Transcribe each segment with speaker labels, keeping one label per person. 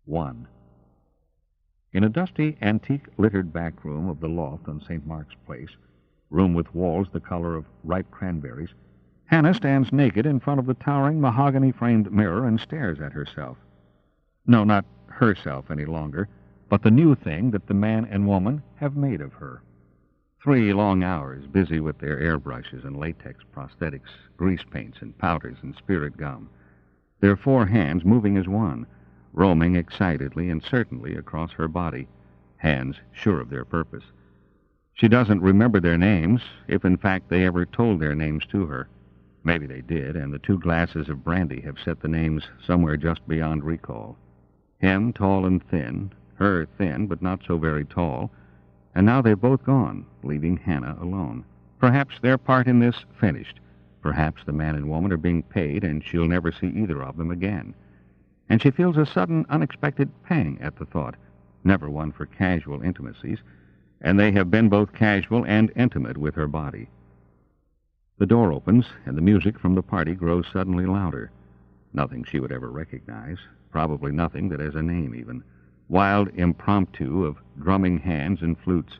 Speaker 1: 1. In a dusty, antique-littered back room of the loft on St. Mark's Place, room with walls the color of ripe cranberries, Hannah stands naked in front of the towering mahogany-framed mirror and stares at herself. No, not herself any longer, but the new thing that the man and woman have made of her. 3 long hours busy with their airbrushes and latex prosthetics, grease paints and powders and spirit gum. Their 4 hands moving as one, roaming excitedly and certainly across her body, hands sure of their purpose. She doesn't remember their names, if in fact they ever told their names to her. Maybe they did, and the 2 glasses of brandy have set the names somewhere just beyond recall. Him tall and thin, her thin but not so very tall, and now they've both gone, leaving Hannah alone. Perhaps their part in this finished. Perhaps the man and woman are being paid, and she'll never see either of them again. And she feels a sudden, unexpected pang at the thought, never one for casual intimacies, and they have been both casual and intimate with her body. The door opens, and the music from the party grows suddenly louder. Nothing she would ever recognize, probably nothing that has a name even. Wild impromptu of drumming hands and flutes,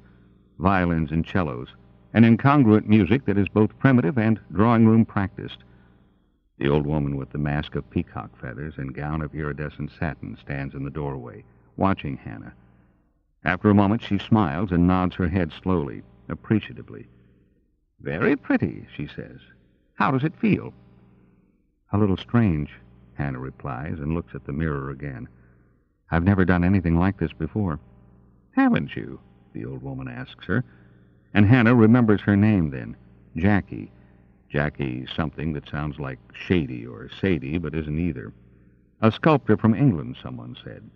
Speaker 1: violins and cellos, and incongruent music that is both primitive and drawing-room practiced. The old woman with the mask of peacock feathers and gown of iridescent satin stands in the doorway, watching Hannah. After a moment she smiles and nods her head slowly, appreciatively. "Very pretty," she says. "How does it feel?" "A little strange," Hannah replies and looks at the mirror again. "I've never done anything like this before." "Haven't you?" the old woman asks her. And Hannah remembers her name then, Jackie. Jackie something that sounds like Shady or Sadie, but isn't either. A sculptor from England, someone said.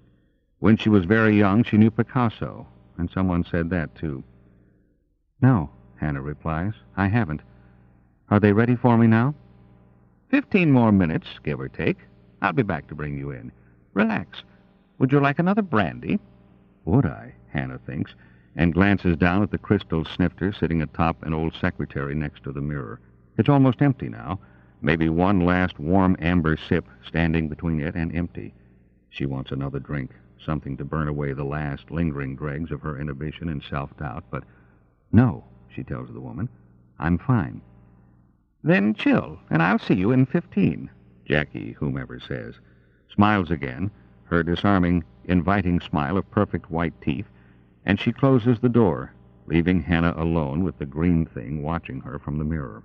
Speaker 1: When she was very young, she knew Picasso, and someone said that, too. "No," Hannah replies, "I haven't. Are they ready for me now?" 15 more minutes, give or take. I'll be back to bring you in. Relax. Would you like another brandy?" Would I? Hannah thinks, and glances down at the crystal snifter sitting atop an old secretary next to the mirror. It's almost empty now, maybe one last warm amber sip standing between it and empty. She wants another drink, something to burn away the last lingering dregs of her inhibition and self-doubt, but no, she tells the woman, "I'm fine." "Then chill, and I'll see you in 15, Jackie, whomever says. Smiles again, her disarming, inviting smile of perfect white teeth, and she closes the door, leaving Hannah alone with the green thing watching her from the mirror.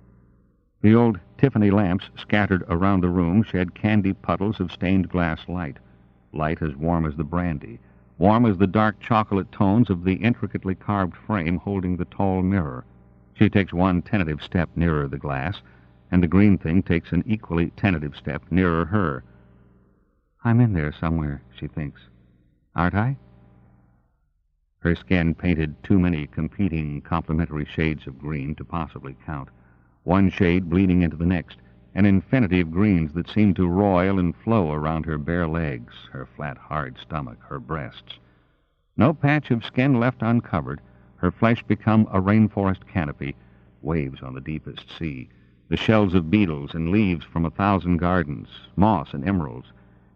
Speaker 1: The old Tiffany lamps scattered around the room shed candy puddles of stained glass light, light as warm as the brandy, warm as the dark chocolate tones of the intricately carved frame holding the tall mirror. She takes one tentative step nearer the glass, and the green thing takes an equally tentative step nearer her. "I'm in there somewhere," she thinks. "Aren't I?" Her skin painted too many competing, complementary shades of green to possibly count, one shade bleeding into the next, an infinity of greens that seemed to roil and flow around her bare legs, her flat, hard stomach, her breasts. No patch of skin left uncovered, her flesh become a rainforest canopy, waves on the deepest sea, the shells of beetles and leaves from 1,000 gardens, moss and emeralds,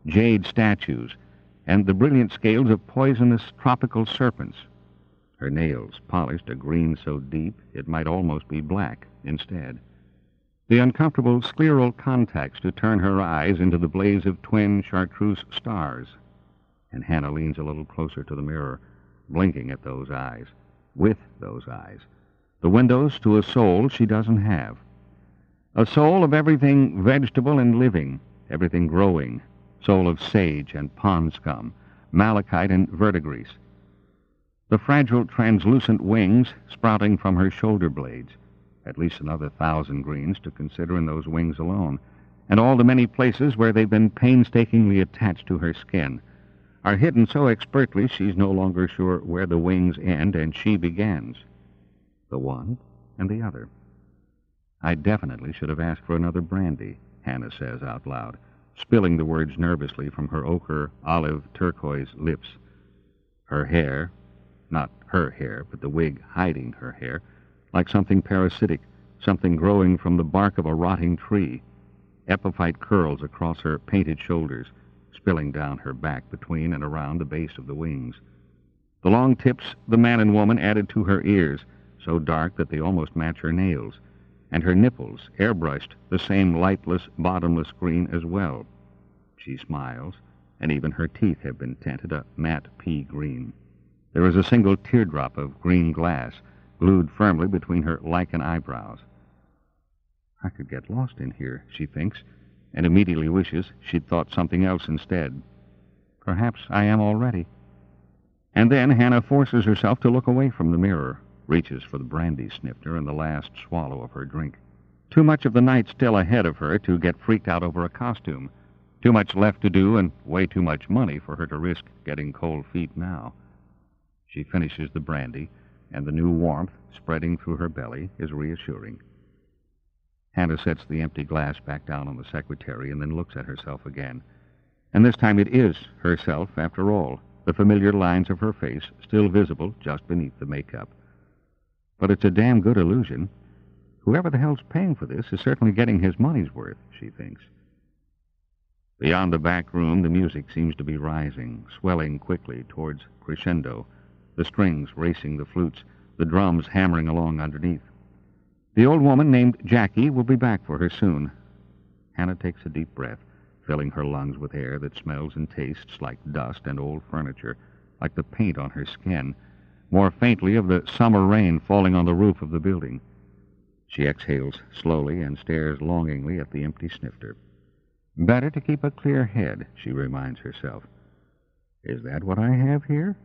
Speaker 1: jade statues, and the brilliant scales of poisonous tropical serpents. Her nails polished a green so deep it might almost be black instead. The uncomfortable scleral contacts to turn her eyes into the blaze of twin chartreuse stars. And Hannah leans a little closer to the mirror, blinking at those eyes, with those eyes, the windows to a soul she doesn't have. A soul of everything vegetable and living, everything growing, soul of sage and pond scum, malachite and verdigris. The fragile, translucent wings sprouting from her shoulder blades, at least another 1,000 greens to consider in those wings alone, and all the many places where they've been painstakingly attached to her skin, are hidden so expertly she's no longer sure where the wings end and she begins. The one and the other. "I definitely should have asked for another brandy," Hannah says out loud, spilling the words nervously from her ochre, olive, turquoise lips. Her hair, not her hair, but the wig hiding her hair, like something parasitic, something growing from the bark of a rotting tree. Epiphyte curls across her painted shoulders, spilling down her back between and around the base of the wings. The long tips the man and woman added to her ears, so dark that they almost match her nails, and her nipples airbrushed the same lightless, bottomless green as well. She smiles, and even her teeth have been tinted a matte pea green. There is a single teardrop of green glass glued firmly between her lichen eyebrows. I could get lost in here, she thinks, and immediately wishes she'd thought something else instead. Perhaps I am already. And then Hannah forces herself to look away from the mirror, reaches for the brandy snifter and the last swallow of her drink. Too much of the night still ahead of her to get freaked out over a costume. Too much left to do and way too much money for her to risk getting cold feet now. She finishes the brandy, and the new warmth spreading through her belly is reassuring. Hannah sets the empty glass back down on the secretary and then looks at herself again. And this time it is herself, after all, the familiar lines of her face still visible just beneath the makeup. But it's a damn good illusion. Whoever the hell's paying for this is certainly getting his money's worth, she thinks. Beyond the back room, the music seems to be rising, swelling quickly towards crescendo, the strings racing the flutes, the drums hammering along underneath. The old woman named Jackie will be back for her soon. Hannah takes a deep breath, filling her lungs with air that smells and tastes like dust and old furniture, like the paint on her skin, more faintly of the summer rain falling on the roof of the building. She exhales slowly and stares longingly at the empty snifter. Better to keep a clear head, she reminds herself. Is that what I have here?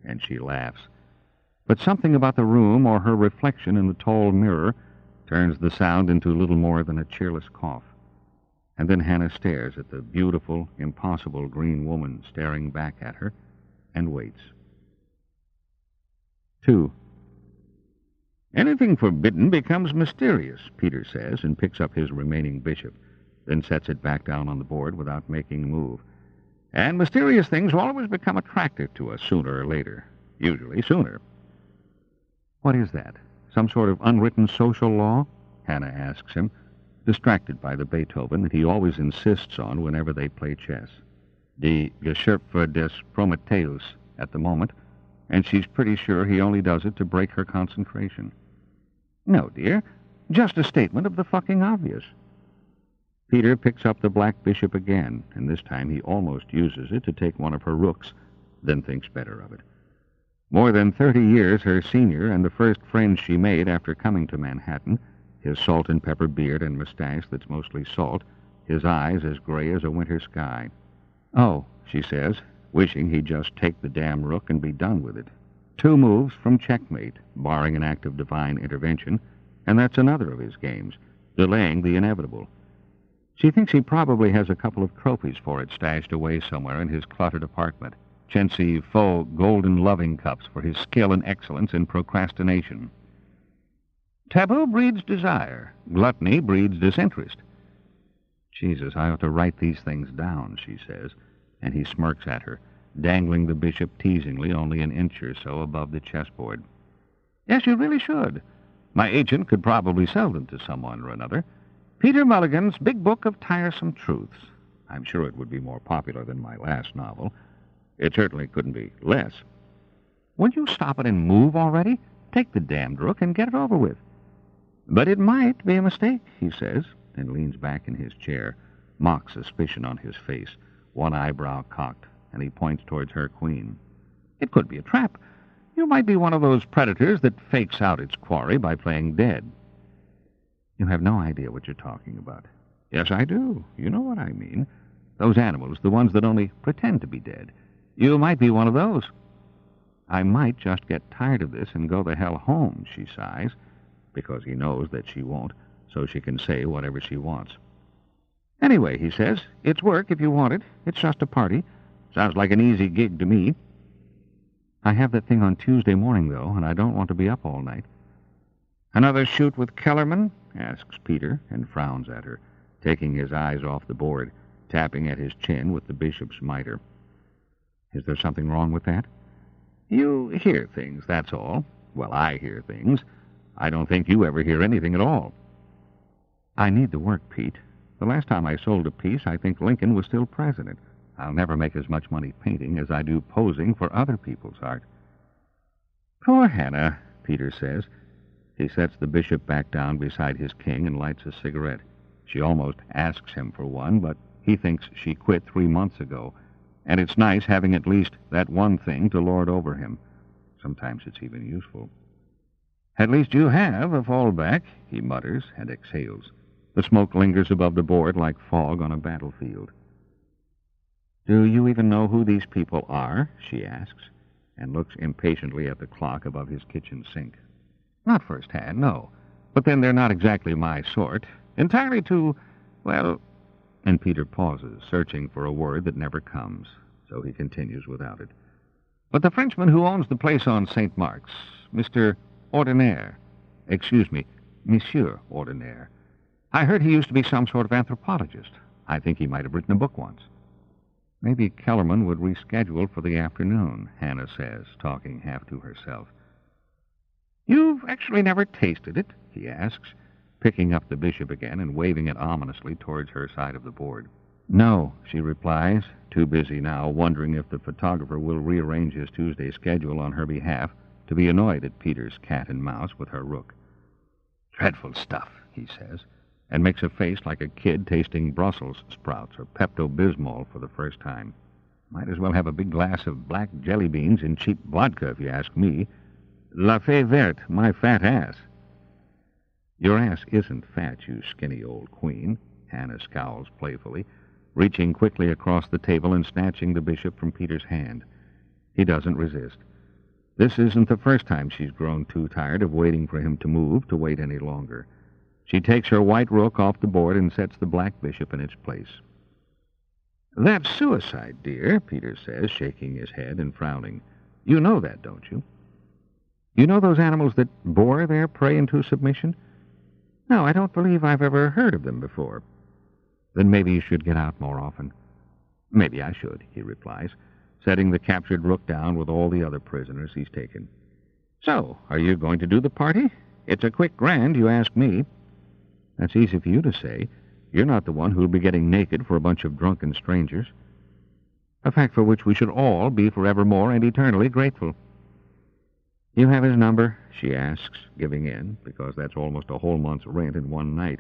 Speaker 1: And she laughs. But something about the room or her reflection in the tall mirror turns the sound into little more than a cheerless cough. And then Hannah stares at the beautiful, impossible green woman staring back at her and waits. 2. Anything forbidden becomes mysterious, Peter says, and picks up his remaining bishop, then sets it back down on the board without making a move. And mysterious things will always become attractive to us sooner or later, usually sooner. What is that? Some sort of unwritten social law? Hannah asks him, distracted by the Beethoven that he always insists on whenever they play chess. Die Geschöpfe des Prometheus at the moment, and she's pretty sure he only does it to break her concentration. No, dear, just a statement of the fucking obvious. Peter picks up the black bishop again, and this time he almost uses it to take one of her rooks, then thinks better of it. More than 30 years her senior and the first friend she made after coming to Manhattan, his salt and pepper beard and mustache that's mostly salt, his eyes as gray as a winter sky. Oh, she says, wishing he'd just take the damn rook and be done with it. 2 moves from checkmate, barring an act of divine intervention, and that's another of his games, delaying the inevitable. She thinks he probably has a couple of trophies for it stashed away somewhere in his cluttered apartment. Chintzy faux golden loving cups for his skill and excellence in procrastination. Taboo breeds desire. Gluttony breeds disinterest. Jesus, I ought to write these things down, she says, and he smirks at her, dangling the bishop teasingly only an inch or so above the chessboard. Yes, you really should. My agent could probably sell them to someone or another. Peter Mulligan's Big Book of Tiresome Truths. I'm sure it would be more popular than my last novel. It certainly couldn't be less. Will you stop it and move already? Take the damned rook and get it over with. But it might be a mistake, he says, and leans back in his chair, mock suspicion on his face, one eyebrow cocked, and he points towards her queen. It could be a trap. You might be one of those predators that fakes out its quarry by playing dead. You have no idea what you're talking about. Yes, I do. You know what I mean. Those animals, the ones that only pretend to be dead. You might be one of those. I might just get tired of this and go the hell home, she sighs, because he knows that she won't, so she can say whatever she wants. Anyway, he says, it's work if you want it. It's just a party. Sounds like an easy gig to me. I have that thing on Tuesday morning, though, and I don't want to be up all night. Another shoot with Kellerman? Asks Peter, and frowns at her, taking his eyes off the board, tapping at his chin with the bishop's mitre. Is there something wrong with that? You hear things, that's all. Well, I hear things. I don't think you ever hear anything at all. I need the work, Pete. The last time I sold a piece, I think Lincoln was still president. I'll never make as much money painting as I do posing for other people's art." "Poor Hannah," Peter says. He sets the bishop back down beside his king and lights a cigarette. She almost asks him for one, but he thinks she quit 3 months ago, and it's nice having at least that one thing to lord over him. Sometimes it's even useful. "At least you have a fallback," he mutters and exhales. The smoke lingers above the board like fog on a battlefield. "Do you even know who these people are?" she asks, and looks impatiently at the clock above his kitchen sink. "Not firsthand, no. But then they're not exactly my sort. Entirely too, well..." And Peter pauses, searching for a word that never comes, so he continues without it. "But the Frenchman who owns the place on St. Mark's, Mr. Ordinaire. Excuse me, Monsieur Ordinaire. I heard he used to be some sort of anthropologist. I think he might have written a book once." "Maybe Kellerman would reschedule for the afternoon," Hannah says, talking half to herself. "You've actually never tasted it?" he asks, picking up the bishop again and waving it ominously towards her side of the board. "No," she replies, too busy now, wondering if the photographer will rearrange his Tuesday schedule on her behalf, to be annoyed at Peter's cat and mouse with her rook. "Dreadful stuff," he says, and makes a face like a kid tasting Brussels sprouts or Pepto-Bismol for the first time. "Might as well have a big glass of black jelly beans in cheap vodka, if you ask me. La fée verte, my fat ass." "Your ass isn't fat, you skinny old queen," Hannah scowls playfully, reaching quickly across the table and snatching the bishop from Peter's hand. He doesn't resist. This isn't the first time she's grown too tired of waiting for him to move to wait any longer. She takes her white rook off the board and sets the black bishop in its place. "That's suicide, dear," Peter says, shaking his head and frowning. "You know that, don't you? You know those animals that bore their prey into submission? No, I don't believe I've ever heard of them before." "Then maybe you should get out more often." "Maybe I should," he replies, setting the captured rook down with all the other prisoners he's taken. "So, are you going to do the party? It's a quick grand, you ask me." "That's easy for you to say. You're not the one who'll be getting naked for a bunch of drunken strangers. A fact for which we should all be forevermore and eternally grateful." "You have his number?" she asks, giving in, because that's almost a whole month's rent in one night,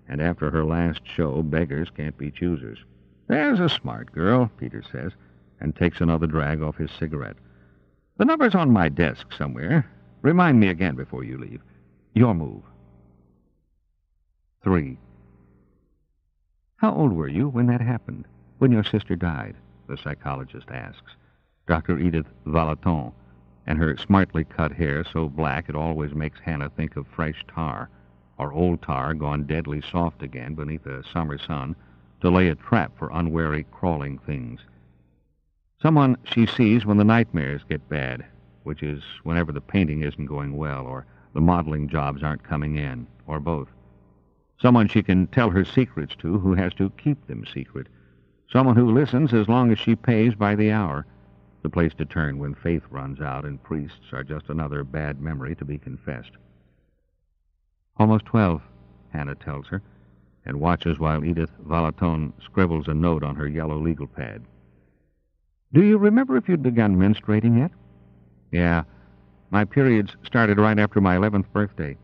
Speaker 1: and after her last show, beggars can't be choosers. "There's a smart girl," Peter says, and takes another drag off his cigarette. "The number's on my desk somewhere. Remind me again before you leave. Your move." 3. "How old were you when that happened? When your sister died?" the psychologist asks. Dr. Edith Valaton, and her smartly cut hair so black it always makes Hannah think of fresh tar, or old tar gone deadly soft again beneath a summer sun to lay a trap for unwary crawling things. Someone she sees when the nightmares get bad, which is whenever the painting isn't going well, or the modeling jobs aren't coming in, or both. Someone she can tell her secrets to who has to keep them secret. Someone who listens as long as she pays by the hour. The place to turn when faith runs out and priests are just another bad memory to be confessed. "Almost 12, Hannah tells her, and watches while Edith Valaton scribbles a note on her yellow legal pad. "Do you remember if you'd begun menstruating yet?" "Yeah. My periods started right after my 11th birthday."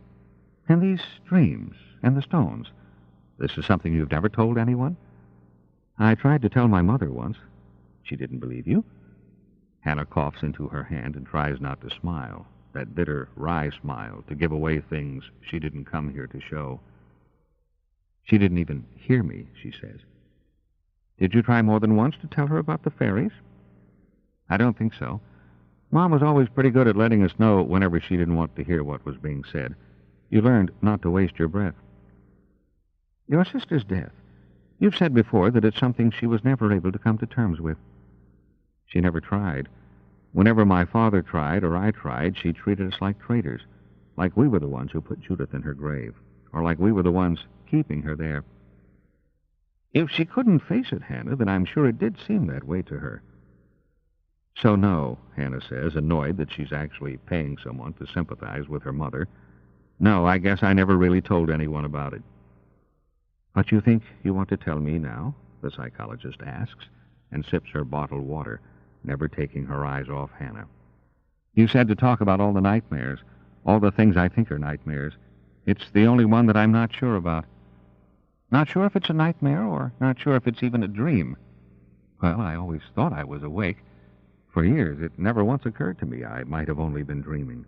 Speaker 1: "And these dreams, and the stones, this is something you've never told anyone?" "I tried to tell my mother once." "She didn't believe you?" Hannah coughs into her hand and tries not to smile, that bitter, wry smile, to give away things she didn't come here to show. "She didn't even hear me," she says. "Did you try more than once to tell her about the fairies?" "I don't think so. Mom was always pretty good at letting us know whenever she didn't want to hear what was being said. You learned not to waste your breath." "Your sister's death. You've said before that it's something she was never able to come to terms with." "She never tried. Whenever my father tried, or I tried, she treated us like traitors, like we were the ones who put Judith in her grave, or like we were the ones keeping her there." "If she couldn't face it, Hannah, then I'm sure it did seem that way to her." "So no," Hannah says, annoyed that she's actually paying someone to sympathize with her mother. "No, I guess I never really told anyone about it." "But you think you want to tell me now?" the psychologist asks, and sips her bottled water, never taking her eyes off Hannah. You said to talk about all the nightmares, all the things I think are nightmares. It's the only one that I'm not sure about. Not sure if it's a nightmare or not sure if it's even a dream. Well, I always thought I was awake. For years, it never once occurred to me I might have only been dreaming.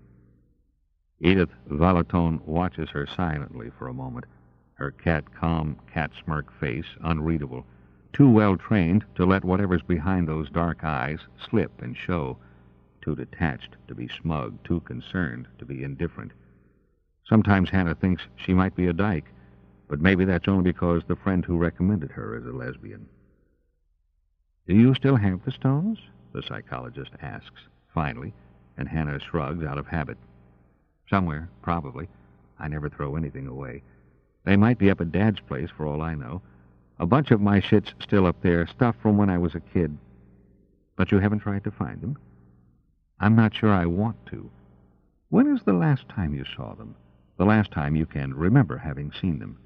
Speaker 1: Edith Valatone watches her silently for a moment, her calm cat-smirk face unreadable, too well trained to let whatever's behind those dark eyes slip and show, too detached to be smug, too concerned to be indifferent. Sometimes Hannah thinks she might be a dyke, but maybe that's only because the friend who recommended her is a lesbian. Do you still have the stones? The psychologist asks, finally, and Hannah shrugs out of habit. Somewhere, probably. I never throw anything away. They might be up at Dad's place, for all I know. A bunch of my shit's still up there, stuff from when I was a kid. But you haven't tried to find them? I'm not sure I want to. When is the last time you saw them? The last time you can remember having seen them?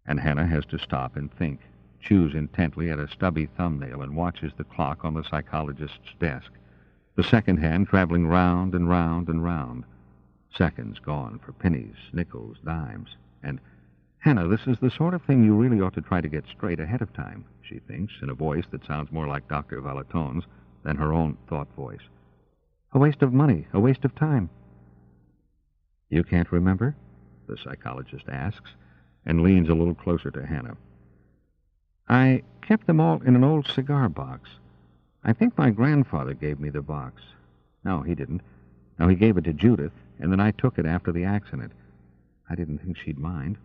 Speaker 1: And Hannah has to stop and think, chews intently at a stubby thumbnail, and watches the clock on the psychologist's desk, the second hand traveling round and round and round. Seconds gone for pennies, nickels, dimes. And, Hannah, this is the sort of thing you really ought to try to get straight ahead of time, she thinks, in a voice that sounds more like Dr. Valatone's than her own thought voice. A waste of money, a waste of time. You can't remember? The psychologist asks, and leans a little closer to Hannah. I kept them all in an old cigar box. I think my grandfather gave me the box. No, he didn't. No, he gave it to Judith, and then I took it after the accident. I didn't think she'd mind.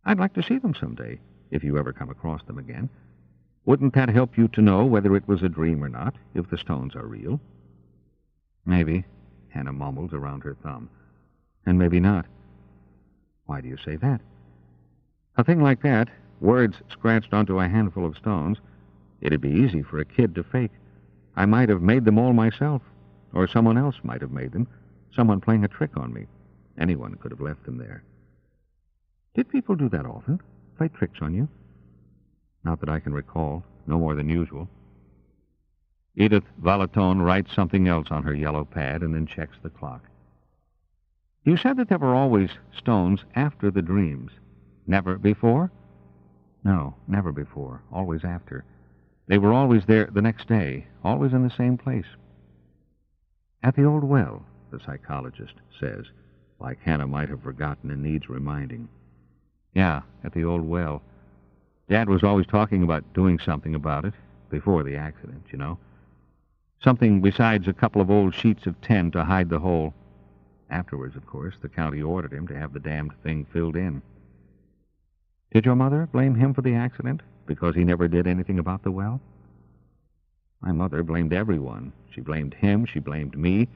Speaker 1: I'd like to see them someday, if you ever come across them again. Wouldn't that help you to know whether it was a dream or not, if the stones are real? Maybe, Hannah mumbles around her thumb. And maybe not. Why do you say that? A thing like that, words scratched onto a handful of stones, it'd be easy for a kid to fake. I might have made them all myself, or someone else might have made them, someone playing a trick on me. Anyone could have left them there. Did people do that often? Play tricks on you? Not that I can recall, no more than usual. Edith Valatone writes something else on her yellow pad and then checks the clock. You said that there were always stones after the dreams. Never before? No, never before. Always after. They were always there the next day, always in the same place. At the old well, the psychologist says, like Hannah might have forgotten and needs reminding. Yeah, at the old well. Dad was always talking about doing something about it, before the accident, you know. Something besides a couple of old sheets of tin to hide the hole. Afterwards, of course, the county ordered him to have the damned thing filled in. Did your mother blame him for the accident, because he never did anything about the well? My mother blamed everyone. She blamed him, she blamed me,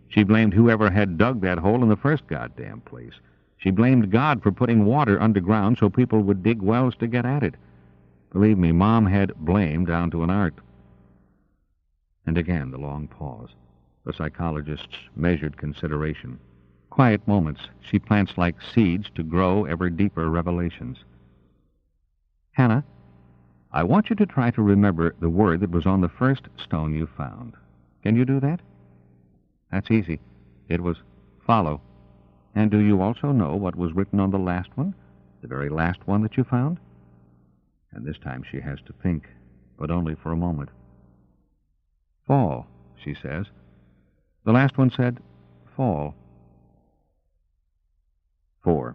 Speaker 1: she blamed whoever had dug that hole in the first goddamn place. She blamed God for putting water underground so people would dig wells to get at it. Believe me, Mom had blame down to an art. And again the long pause, the psychologist's measured consideration. Quiet moments she plants like seeds to grow ever deeper revelations. Hannah, I want you to try to remember the word that was on the first stone you found. Can you do that? That's easy. It was follow. And do you also know what was written on the last one? The very last one that you found? And this time she has to think, but only for a moment. Fall, she says. The last one said, fall. 4.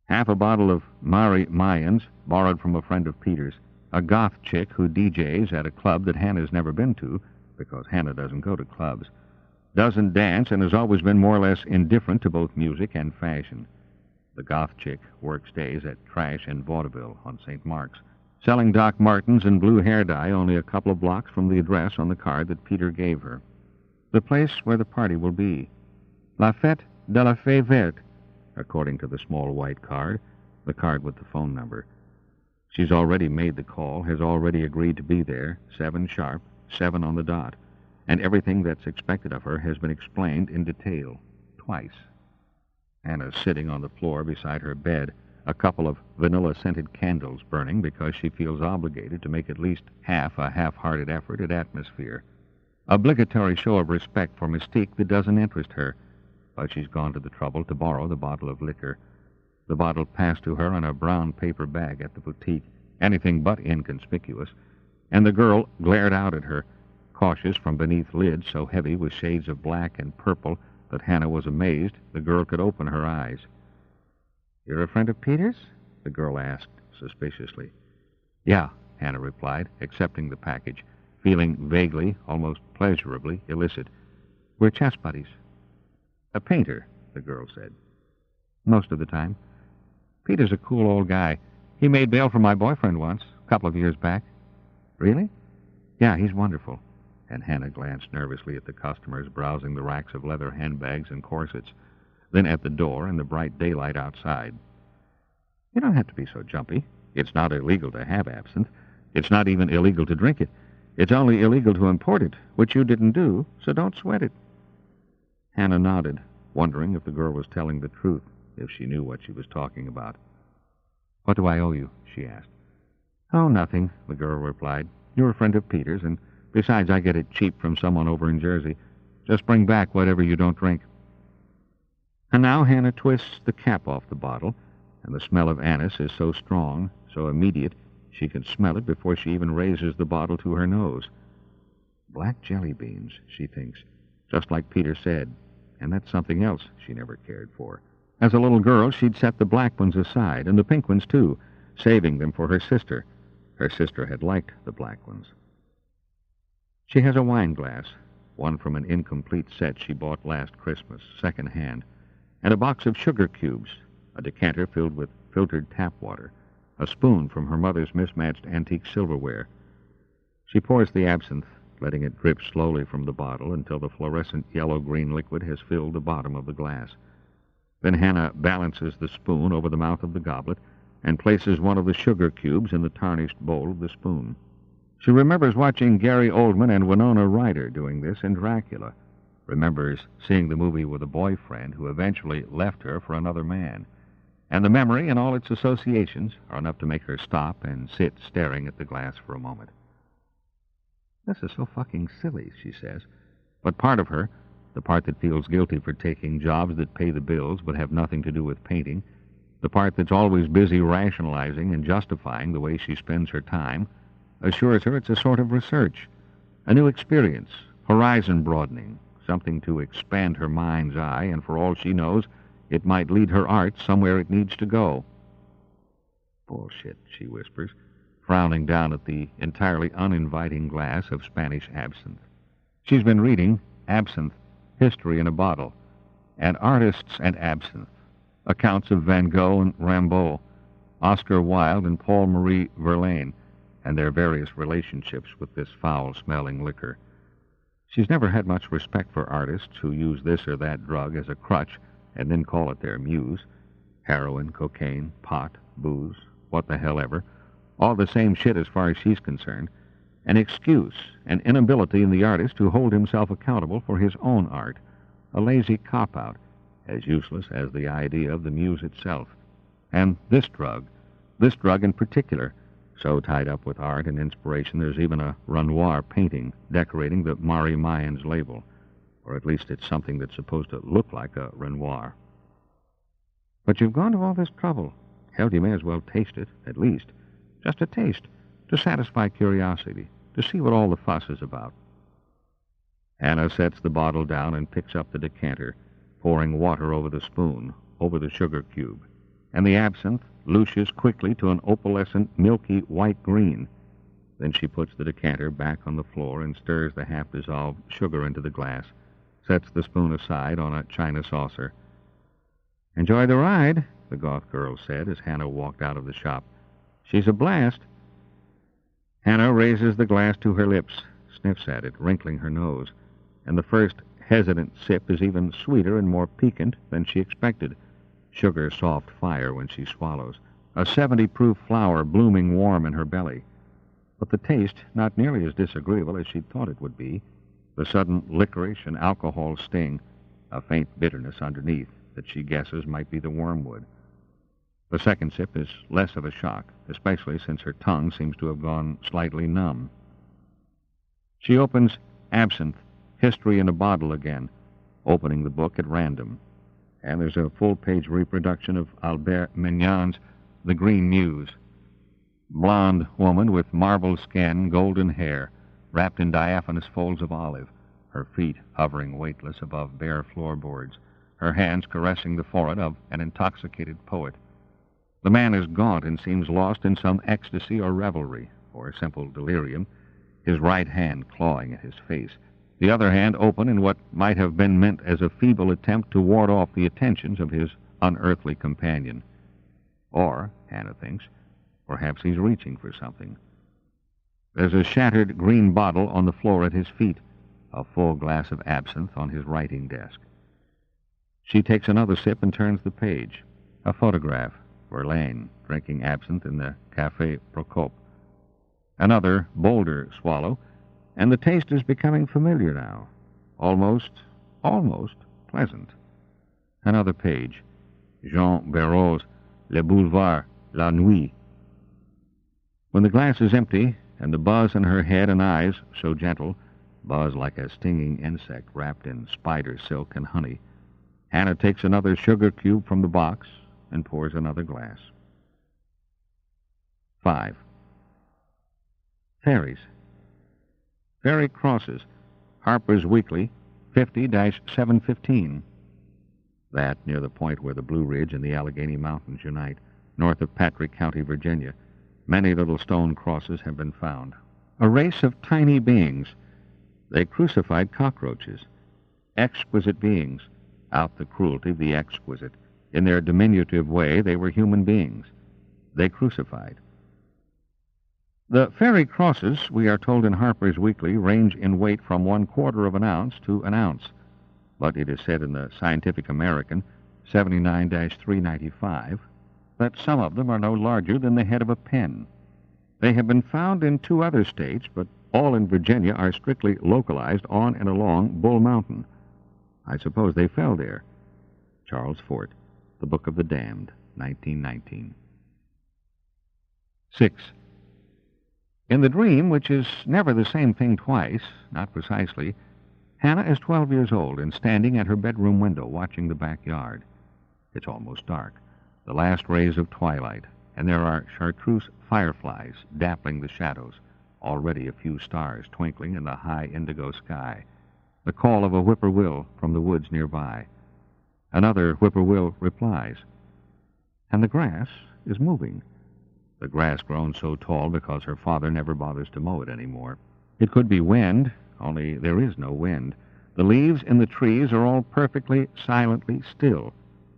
Speaker 1: Half a bottle of Mari Mayans, borrowed from a friend of Peter's, a goth chick who DJs at a club that Hannah's never been to, because Hannah doesn't go to clubs, doesn't dance, and has always been more or less indifferent to both music and fashion. The goth chick works days at Trash and Vaudeville on St. Mark's, selling Doc Martens and blue hair dye only a couple of blocks from the address on the card that Peter gave her. The place where the party will be. La Fête de la Fée Verte, according to the small white card, the card with the phone number. She's already made the call, has already agreed to be there, 7 sharp, 7 on the dot, and everything that's expected of her has been explained in detail, twice. Anna's sitting on the floor beside her bed, a couple of vanilla-scented candles burning because she feels obligated to make at least half a half-hearted effort at atmosphere. Obligatory show of respect for mystique that doesn't interest her, but she's gone to the trouble to borrow the bottle of liquor. The bottle passed to her in a brown paper bag at the boutique, anything but inconspicuous, and the girl glared out at her, cautious from beneath lids so heavy with shades of black and purple that Hannah was amazed the girl could open her eyes. "You're a friend of Peter's?" the girl asked suspiciously. "Yeah," Hannah replied, accepting the package, feeling vaguely, almost pleasurably illicit. "We're chess buddies." "A painter," the girl said. "Most of the time. Peter's a cool old guy. He made bail for my boyfriend once, a couple of years back." "Really?" "Yeah, he's wonderful." And Hannah glanced nervously at the customers browsing the racks of leather handbags and corsets, then at the door and the bright daylight outside. "You don't have to be so jumpy. It's not illegal to have absinthe. It's not even illegal to drink it. It's only illegal to import it, which you didn't do, so don't sweat it." Hannah nodded, wondering if the girl was telling the truth, if she knew what she was talking about. "What do I owe you?" she asked. "Oh, nothing," the girl replied. "You're a friend of Peter's, and besides, I get it cheap from someone over in Jersey. Just bring back whatever you don't drink." And now Hannah twists the cap off the bottle, and the smell of anise is so strong, so immediate, she can smell it before she even raises the bottle to her nose. Black jelly beans, she thinks, just like Peter said, and that's something else she never cared for. As a little girl, she'd set the black ones aside, and the pink ones too, saving them for her sister. Her sister had liked the black ones. She has a wine glass, one from an incomplete set she bought last Christmas, second-hand, and a box of sugar cubes, a decanter filled with filtered tap water, a spoon from her mother's mismatched antique silverware. She pours the absinthe, letting it drip slowly from the bottle until the fluorescent yellow-green liquid has filled the bottom of the glass. Then Hannah balances the spoon over the mouth of the goblet and places one of the sugar cubes in the tarnished bowl of the spoon. She remembers watching Gary Oldman and Winona Ryder doing this in Dracula, remembers seeing the movie with a boyfriend who eventually left her for another man, and the memory and all its associations are enough to make her stop and sit staring at the glass for a moment. "This is so fucking silly," she says, but part of her, the part that feels guilty for taking jobs that pay the bills but have nothing to do with painting, the part that's always busy rationalizing and justifying the way she spends her time, assures her it's a sort of research, a new experience, horizon broadening, something to expand her mind's eye, and for all she knows, it might lead her art somewhere it needs to go. "Bullshit," she whispers, frowning down at the entirely uninviting glass of Spanish absinthe. She's been reading Absinthe, History in a Bottle, and Artists and Absinthe, accounts of Van Gogh and Rimbaud, Oscar Wilde and Paul Marie Verlaine, and their various relationships with this foul-smelling liquor. She's never had much respect for artists who use this or that drug as a crutch and then call it their muse. Heroin, cocaine, pot, booze, what the hell ever, all the same shit as far as she's concerned. An excuse, an inability in the artist to hold himself accountable for his own art, a lazy cop-out, as useless as the idea of the muse itself. And this drug in particular, so tied up with art and inspiration there's even a Renoir painting decorating the Mari Mayans label, or at least it's something that's supposed to look like a Renoir. "But you've gone to all this trouble. Hell, you may as well taste it, at least. Just a taste, to satisfy curiosity, to see what all the fuss is about." Hannah sets the bottle down and picks up the decanter, pouring water over the spoon, over the sugar cube, and the absinthe lushes quickly to an opalescent, milky white-green. Then she puts the decanter back on the floor and stirs the half-dissolved sugar into the glass, sets the spoon aside on a china saucer. "Enjoy the ride," the goth girl said as Hannah walked out of the shop. "She's a blast." Hannah raises the glass to her lips, sniffs at it, wrinkling her nose, and the first hesitant sip is even sweeter and more piquant than she expected. Sugar soft fire when she swallows, a 70-proof flower blooming warm in her belly. But the taste not nearly as disagreeable as she'd thought it would be, the sudden licorice and alcohol sting, a faint bitterness underneath that she guesses might be the wormwood. The second sip is less of a shock, especially since her tongue seems to have gone slightly numb. She opens Absinthe, History in a Bottle again, opening the book at random. And there's a full-page reproduction of Albert Mignon's The Green Muse. Blonde woman with marble skin, golden hair, wrapped in diaphanous folds of olive, her feet hovering weightless above bare floorboards, her hands caressing the forehead of an intoxicated poet. The man is gaunt and seems lost in some ecstasy or revelry, or simple delirium, his right hand clawing at his face, the other hand open in what might have been meant as a feeble attempt to ward off the attentions of his unearthly companion. Or, Hannah thinks, perhaps he's reaching for something. There's a shattered green bottle on the floor at his feet, a full glass of absinthe on his writing desk. She takes another sip and turns the page. A photograph, Verlaine, drinking absinthe in the Café Procope. Another, bolder swallow, and the taste is becoming familiar now. Almost pleasant. Another page. Jean Barrot's Le Boulevard, La Nuit. When the glass is empty, and the buzz in her head and eyes so gentle, buzz like a stinging insect wrapped in spider silk and honey, Hannah takes another sugar cube from the box and pours another glass. 5. Fairies. Fairy Crosses, Harper's Weekly, 50-715. That near the point where the Blue Ridge and the Allegheny Mountains unite, north of Patrick County, Virginia. Many little stone crosses have been found. A race of tiny beings. They crucified cockroaches. Exquisite beings. Out the cruelty of the exquisite. In their diminutive way, they were human beings. They crucified. The fairy crosses, we are told in Harper's Weekly, range in weight from 1/4 of an ounce to an ounce. But it is said in the Scientific American, 79-395, that some of them are no larger than the head of a pin. They have been found in 2 other states, but all in Virginia are strictly localized on and along Bull Mountain. I suppose they fell there. Charles Fort, The Book of the Damned, 1919. 6. In the dream, which is never the same thing twice, not precisely, Hannah is 12 years old and standing at her bedroom window watching the backyard. It's almost dark, the last rays of twilight, and there are chartreuse fireflies dappling the shadows, already a few stars twinkling in the high indigo sky, the call of a whippoorwill from the woods nearby. Another whippoorwill replies, and the grass is moving. The grass grown so tall because her father never bothers to mow it anymore. It could be wind, only there is no wind. The leaves in the trees are all perfectly, silently still,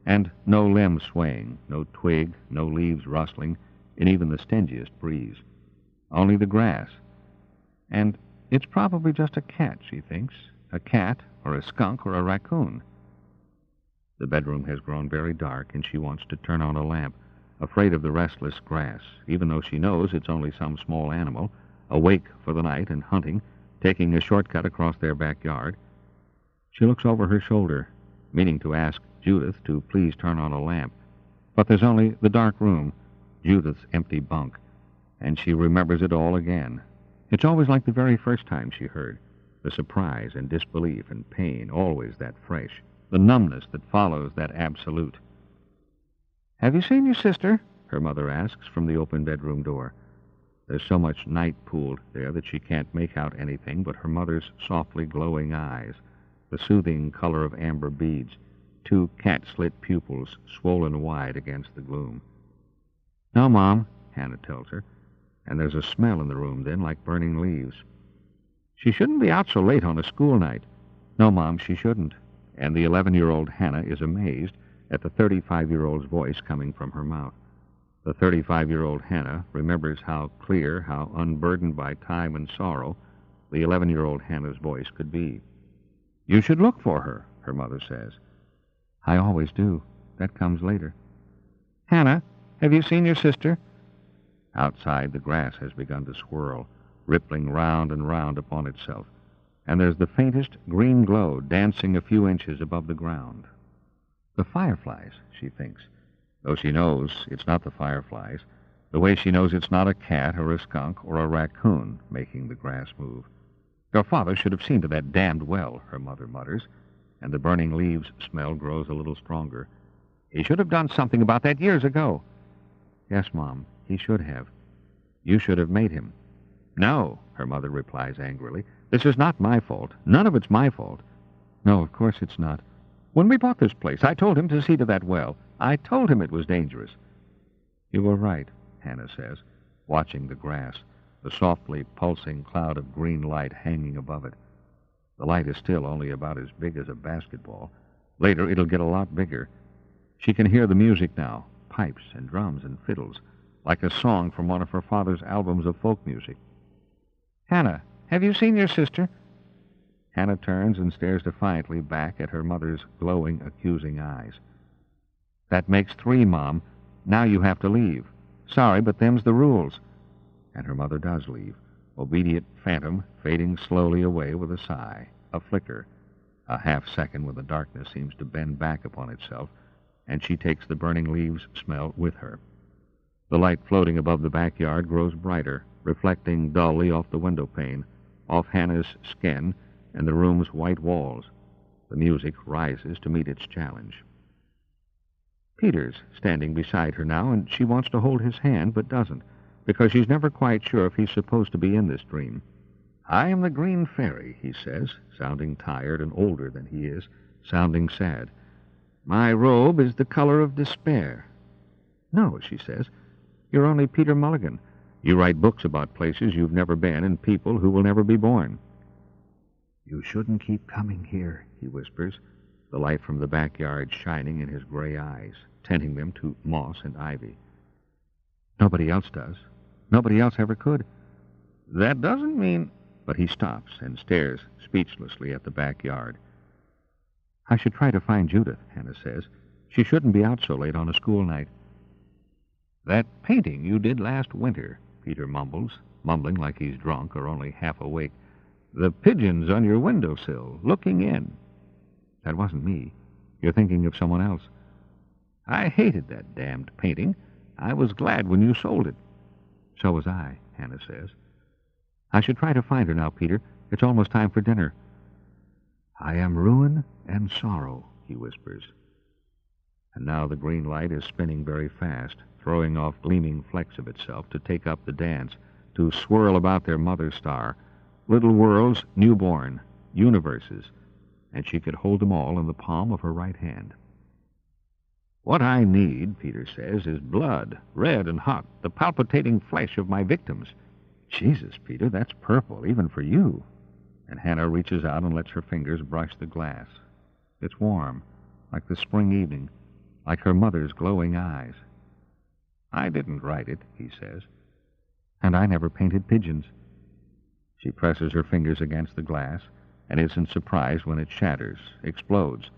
Speaker 1: and no limb swaying, no twig, no leaves rustling, in even the stingiest breeze. Only the grass. And it's probably just a cat, she thinks, a cat or a skunk or a raccoon. The bedroom has grown very dark, and she wants to turn on a lamp, afraid of the restless grass, even though she knows it's only some small animal, awake for the night and hunting, taking a shortcut across their backyard. She looks over her shoulder, meaning to ask Judith to please turn on a lamp. But there's only the dark room, Judith's empty bunk, and she remembers it all again. It's always like the very first time she heard. The surprise and disbelief and pain, always that fresh. The numbness that follows that absolute. "Have you seen your sister?" her mother asks from the open bedroom door. There's so much night pooled there that she can't make out anything but her mother's softly glowing eyes, the soothing color of amber beads, 2 cat-slit pupils swollen wide against the gloom. "No, Mom," Hannah tells her, and there's a smell in the room then like burning leaves. "She shouldn't be out so late on a school night." "No, Mom, she shouldn't." And the 11-year-old Hannah is amazed at the 35-year-old's voice coming from her mouth. The 35-year-old Hannah remembers how clear, how unburdened by time and sorrow the 11-year-old Hannah's voice could be. "You should look for her," her mother says. "I always do. That comes later." "Hannah, have you seen your sister?" Outside, the grass has begun to swirl, rippling round and round upon itself, and there's the faintest green glow dancing a few inches above the ground. The fireflies, she thinks. though she knows it's not the fireflies, the way she knows it's not a cat or a skunk or a raccoon making the grass move. Your father should have seen to that damned well, her mother mutters, and the burning leaves smell grows a little stronger. He should have done something about that years ago. Yes, Mom, he should have. You should have made him. No, her mother replies angrily. This is not my fault. None of it's my fault. No, of course it's not. When we bought this place, I told him to see to that well. I told him it was dangerous. You were right, Hannah says, watching the grass, the softly pulsing cloud of green light hanging above it. The light is still only about as big as a basketball. Later, it'll get a lot bigger. She can hear the music now, pipes and drums and fiddles, like a song from one of her father's albums of folk music. Hannah, have you seen your sister? Hannah turns and stares defiantly back at her mother's glowing, accusing eyes. That makes 3, Mom. Now you have to leave. Sorry, but them's the rules. And her mother does leave, obedient phantom fading slowly away with a sigh, a flicker, a half-second when the darkness seems to bend back upon itself, and she takes the burning leaves smell with her. The light floating above the backyard grows brighter, reflecting dully off the window pane, off Hannah's skin and the room's white walls. The music rises to meet its challenge. Peter's standing beside her now, and she wants to hold his hand, but doesn't, because she's never quite sure if he's supposed to be in this dream. I am the green fairy, he says, sounding tired and older than he is, sounding sad. My robe is the color of despair. No, she says, you're only Peter Mulligan. You write books about places you've never been and people who will never be born. You shouldn't keep coming here, he whispers, the light from the backyard shining in his gray eyes, tinting them to moss and ivy. Nobody else does. Nobody else ever could. That doesn't mean... But he stops and stares speechlessly at the backyard. I should try to find Judith, Hannah says. She shouldn't be out so late on a school night. That painting you did last winter, Peter mumbles, mumbling like he's drunk or only half awake. The pigeons on your windowsill, looking in. That wasn't me. You're thinking of someone else. I hated that damned painting. I was glad when you sold it. So was I, Hannah says. I should try to find her now, Peter. It's almost time for dinner. I am ruin and sorrow, he whispers. And now the green light is spinning very fast, throwing off gleaming flecks of itself to take up the dance, to swirl about their mother star, little worlds newborn, universes, and she could hold them all in the palm of her right hand. What I need, Peter says, is blood, red and hot, the palpitating flesh of my victims. Jesus, Peter, that's purple, even for you. And Hannah reaches out and lets her fingers brush the glass. It's warm, like the spring evening, like her mother's glowing eyes. I didn't write it, he says. And I never painted pigeons. She presses her fingers against the glass and isn't surprised when it shatters, explodes,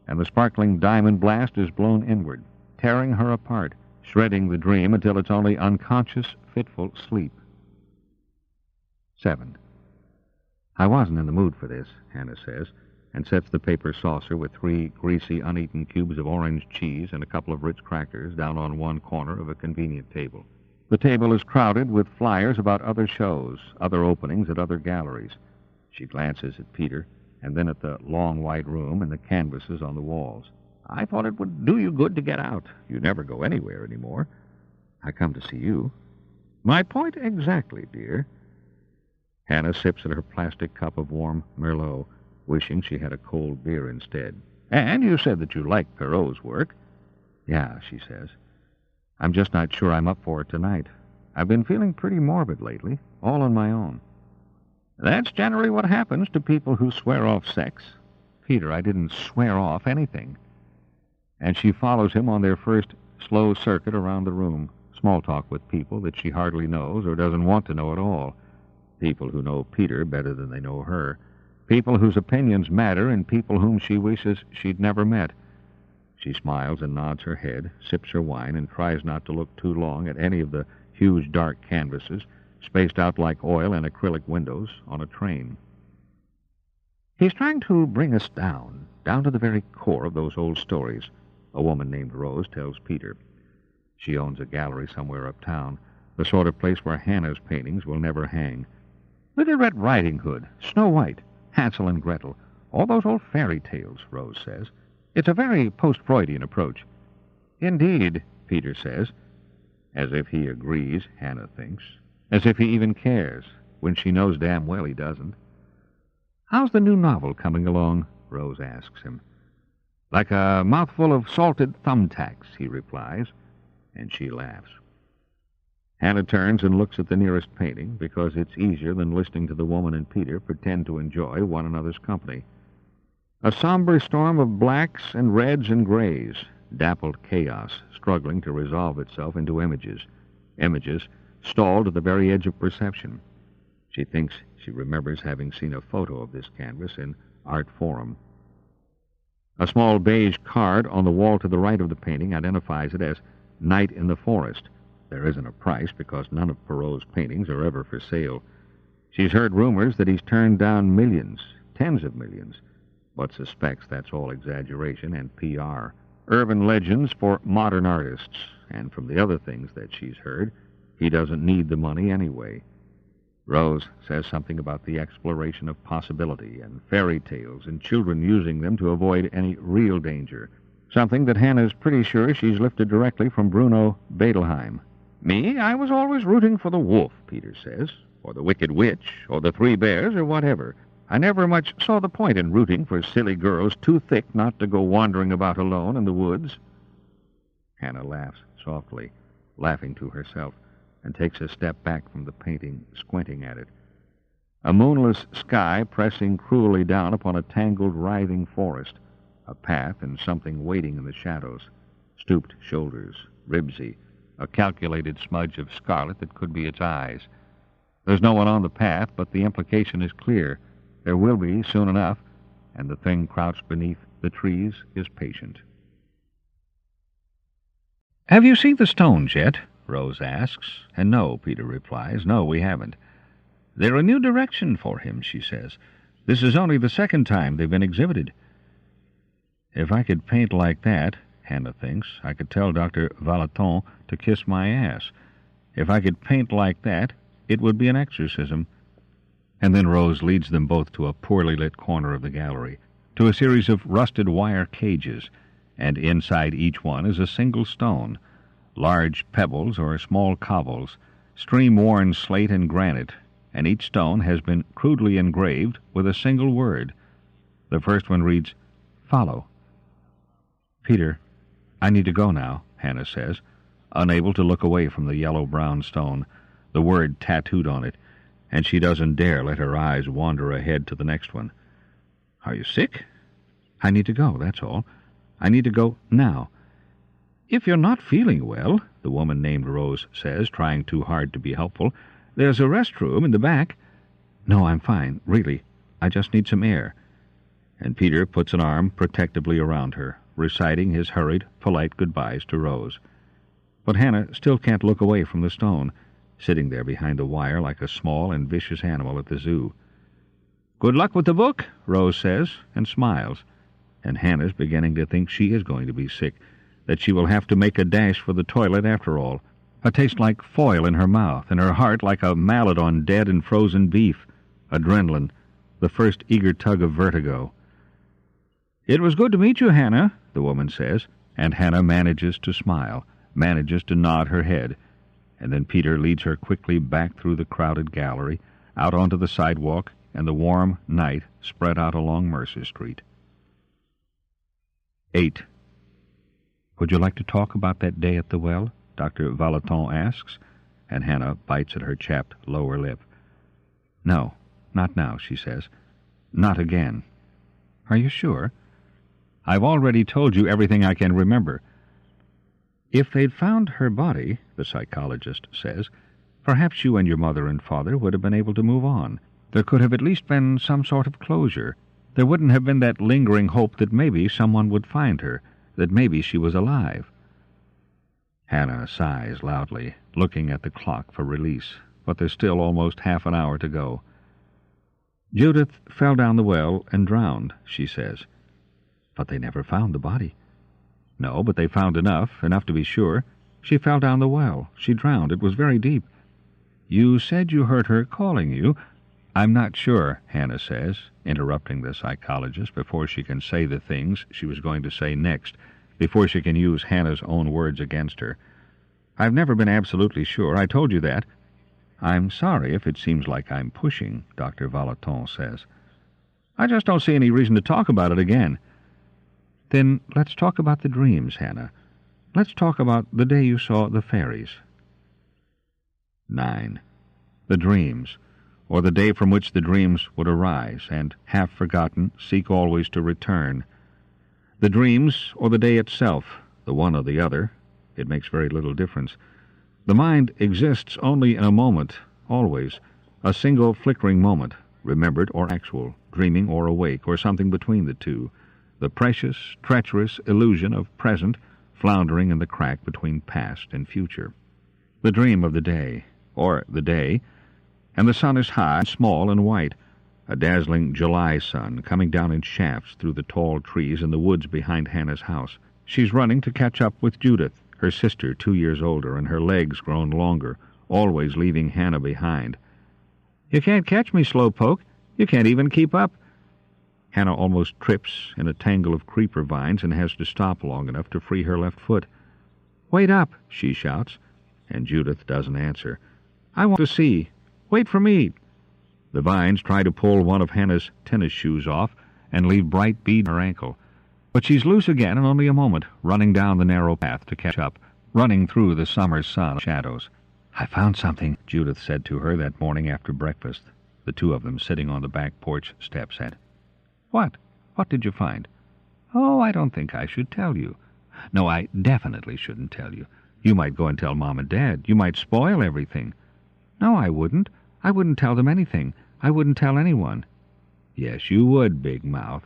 Speaker 1: and the sparkling diamond blast is blown inward, tearing her apart, shredding the dream until it's only unconscious, fitful sleep. 7. I wasn't in the mood for this, Hannah says, and sets the paper saucer with 3 greasy, uneaten cubes of orange cheese and a couple of Ritz crackers down on one corner of a convenient table. The table is crowded with flyers about other shows, other openings at other galleries. She glances at Peter, and then at the long white room and the canvases on the walls. I thought it would do you good to get out. You never go anywhere anymore. I come to see you. My point exactly, dear. Hannah sips at her plastic cup of warm Merlot, wishing she had a cold beer instead. And you said that you liked Perrault's work. Yeah, she says. I'm just not sure I'm up for it tonight. I've been feeling pretty morbid lately, all on my own. That's generally what happens to people who swear off sex. Peter, I didn't swear off anything. And she follows him on their first slow circuit around the room, small talk with people that she hardly knows or doesn't want to know at all. People who know Peter better than they know her. People whose opinions matter and people whom she wishes she'd never met. She smiles and nods her head, sips her wine, and tries not to look too long at any of the huge dark canvases, spaced out like oil and acrylic windows on a train. He's trying to bring us down to the very core of those old stories, a woman named Rose tells Peter. She owns a gallery somewhere uptown, the sort of place where Hannah's paintings will never hang. Little Red Riding Hood, Snow White, Hansel and Gretel, all those old fairy tales, Rose says. It's a very post-Freudian approach. Indeed, Peter says. As if he agrees, Hannah thinks. As if he even cares, when she knows damn well he doesn't. How's the new novel coming along? Rose asks him. Like a mouthful of salted thumbtacks, he replies, and she laughs. Hannah turns and looks at the nearest painting, because it's easier than listening to the woman and Peter pretend to enjoy one another's company. A somber storm of blacks and reds and grays, dappled chaos struggling to resolve itself into images stalled at the very edge of perception. She thinks she remembers having seen a photo of this canvas in Art Forum. A small beige card on the wall to the right of the painting identifies it as Night in the Forest. There isn't a price because none of Perrault's paintings are ever for sale. She's heard rumors that he's turned down millions, tens of millions, but suspects that's all exaggeration and PR. Urban legends for modern artists, and from the other things that she's heard, he doesn't need the money anyway. Rose says something about the exploration of possibility and fairy tales and children using them to avoid any real danger, something that Hannah's pretty sure she's lifted directly from Bruno Bedelheim. Me, I was always rooting for the wolf, Peter says, or the wicked witch, or the three bears, or whatever. I never much saw the point in rooting for silly girls too thick not to go wandering about alone in the woods. Hannah laughs softly, laughing to herself, and takes a step back from the painting, squinting at it. A moonless sky pressing cruelly down upon a tangled, writhing forest, a path and something waiting in the shadows, stooped shoulders, ribsy, a calculated smudge of scarlet that could be its eyes. There's no one on the path, but the implication is clear. There will be soon enough, and the thing crouched beneath the trees is patient. Have you seen the stones yet? Rose asks. And no, Peter replies. No, we haven't. They're a new direction for him, she says. This is only the second time they've been exhibited. If I could paint like that, Hannah thinks, I could tell Dr. Valeton to kiss my ass. If I could paint like that, it would be an exorcism. And then Rose leads them both to a poorly lit corner of the gallery, to a series of rusted wire cages, and inside each one is a single stone, large pebbles or small cobbles, stream-worn slate and granite, and each stone has been crudely engraved with a single word. The first one reads, Follow. Peter, I need to go now, Hannah says, unable to look away from the yellow-brown stone, the word tattooed on it, and she doesn't dare let her eyes wander ahead to the next one. Are you sick? I need to go, that's all. I need to go now. If you're not feeling well, the woman named Rose says, trying too hard to be helpful, there's a restroom in the back. No, I'm fine, really. I just need some air. And Peter puts an arm protectively around her, reciting his hurried, polite goodbyes to Rose. But Hannah still can't look away from the stone, sitting there behind the wire like a small and vicious animal at the zoo. Good luck with the book, Rose says, and smiles. And Hannah's beginning to think she is going to be sick, that she will have to make a dash for the toilet after all. A taste like foil in her mouth, and her heart like a mallet on dead and frozen beef. Adrenaline, the first eager tug of vertigo. It was good to meet you, Hannah, the woman says, and Hannah manages to smile, manages to nod her head, and then Peter leads her quickly back through the crowded gallery, out onto the sidewalk and the warm night spread out along Mercer Street. 8. Would you like to talk about that day at the well? Dr. Valeton asks, and Hannah bites at her chapped lower lip. No, not now, she says. Not again. Are you sure? I've already told you everything I can remember. If they'd found her body, the psychologist says, perhaps you and your mother and father would have been able to move on. There could have at least been some sort of closure. There wouldn't have been that lingering hope that maybe someone would find her, that maybe she was alive. Hannah sighs loudly, looking at the clock for release, but there's still almost half an hour to go. Judith fell down the well and drowned, she says. But they never found the body. No, but they found enough to be sure. She fell down the well. She drowned. It was very deep. You said you heard her calling you. I'm not sure, Hannah says, interrupting the psychologist before she can say the things she was going to say next, before she can use Hannah's own words against her. I've never been absolutely sure. I told you that. I'm sorry if it seems like I'm pushing, Dr. Volaton says. I just don't see any reason to talk about it again. Then let's talk about the dreams, Hannah. Let's talk about the day you saw the fairies. 9. The dreams, or the day from which the dreams would arise, and, half forgotten, seek always to return. The dreams, or the day itself, the one or the other, it makes very little difference. The mind exists only in a moment, always, a single flickering moment, remembered or actual, dreaming or awake, or something between the two, the precious, treacherous illusion of present, floundering in the crack between past and future. The dream of the day, or the day, and the sun is high, small, and white, a dazzling July sun coming down in shafts through the tall trees in the woods behind Hannah's house. She's running to catch up with Judith, her sister 2 years older, and her legs grown longer, always leaving Hannah behind. You can't catch me, Slowpoke. You can't even keep up. Hannah almost trips in a tangle of creeper vines and has to stop long enough to free her left foot. Wait up, she shouts, and Judith doesn't answer. I want to see. Wait for me. The vines try to pull one of Hannah's tennis shoes off and leave bright beads on her ankle. But she's loose again in only a moment, running down the narrow path to catch up, running through the summer sun shadows. I found something, Judith said to her that morning after breakfast. The two of them sitting on the back porch steps said. What? What did you find? Oh, I don't think I should tell you. No, I definitely shouldn't tell you. You might go and tell Mom and Dad. You might spoil everything. No, I wouldn't. I wouldn't tell them anything. I wouldn't tell anyone. Yes, you would, Big Mouth.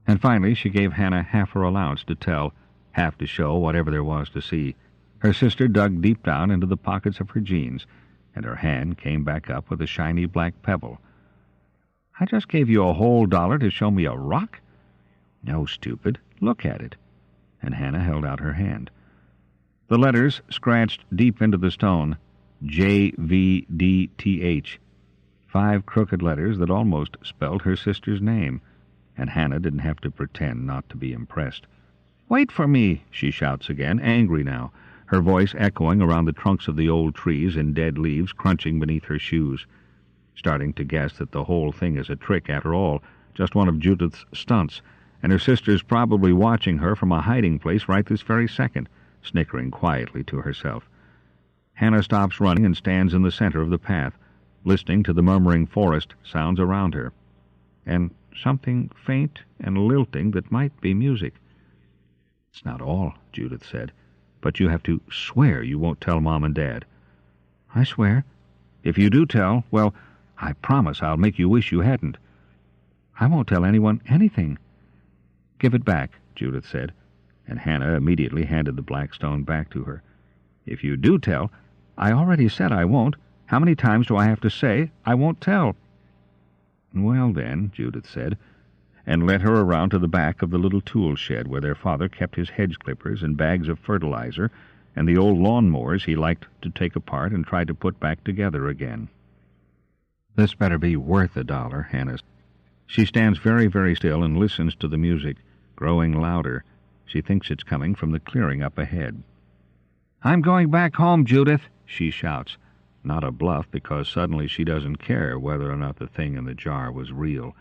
Speaker 1: And finally she gave Hannah half her allowance to tell, half to show whatever there was to see. Her sister dug deep down into the pockets of her jeans, and her hand came back up with a shiny black pebble. I just gave you a whole $1 to show me a rock? No, stupid. Look at it. And Hannah held out her hand. The letters scratched deep into the stone, JVDTH, 5 crooked letters that almost spelled her sister's name, and Hannah didn't have to pretend not to be impressed. Wait for me, she shouts again, angry now, her voice echoing around the trunks of the old trees and dead leaves crunching beneath her shoes, starting to guess that the whole thing is a trick after all, just one of Judith's stunts, and her sister's probably watching her from a hiding place right this very second, snickering quietly to herself. Hannah stops running and stands in the center of the path, listening to the murmuring forest sounds around her, and something faint and lilting that might be music. It's not all, Judith said, but you have to swear you won't tell Mom and Dad. I swear. If you do tell, well, I promise I'll make you wish you hadn't. I won't tell anyone anything. Give it back, Judith said, and Hannah immediately handed the black stone back to her. If you do tell, I already said I won't. How many times do I have to say I won't tell? Well, then, Judith said, and led her around to the back of the little tool shed where their father kept his hedge clippers and bags of fertilizer and the old lawnmowers he liked to take apart and try to put back together again. This better be worth $1, Hannah. She stands very, very still and listens to the music, growing louder. She thinks it's coming from the clearing up ahead. I'm going back home, Judith, she shouts. Not a bluff, because suddenly she doesn't care whether or not the thing in the jar was real,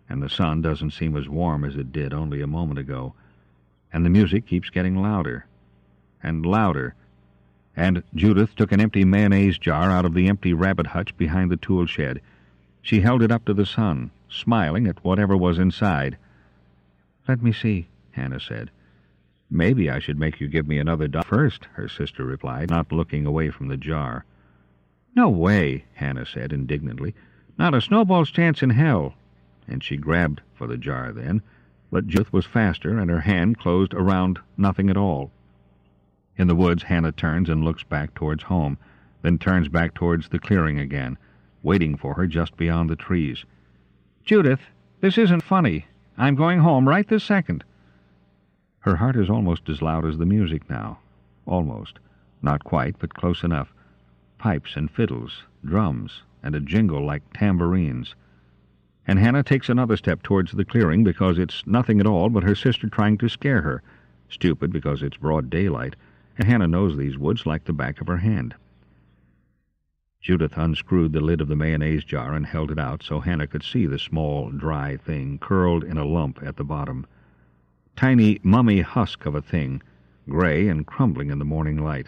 Speaker 1: and the sun doesn't seem as warm as it did only a moment ago. And the music keeps getting louder and louder. And Judith took an empty mayonnaise jar out of the empty rabbit hutch behind the tool shed. She held it up to the sun, smiling at whatever was inside. Let me see, Hannah said. Maybe I should make you give me another $1 first, her sister replied, not looking away from the jar. No way, Hannah said indignantly. Not a snowball's chance in hell. And she grabbed for the jar then, but Judith was faster, and her hand closed around nothing at all. In the woods, Hannah turns and looks back towards home, then turns back towards the clearing again, waiting for her just beyond the trees. Judith, this isn't funny. I'm going home right this second. Her heart is almost as loud as the music now. Almost. Not quite, but close enough. Pipes and fiddles, drums, and a jingle like tambourines. And Hannah takes another step towards the clearing because it's nothing at all but her sister trying to scare her. Stupid because it's broad daylight, and Hannah knows these woods like the back of her hand. Judith unscrewed the lid of the mayonnaise jar and held it out so Hannah could see the small, dry thing curled in a lump at the bottom. Tiny, mummy husk of a thing, gray and crumbling in the morning light.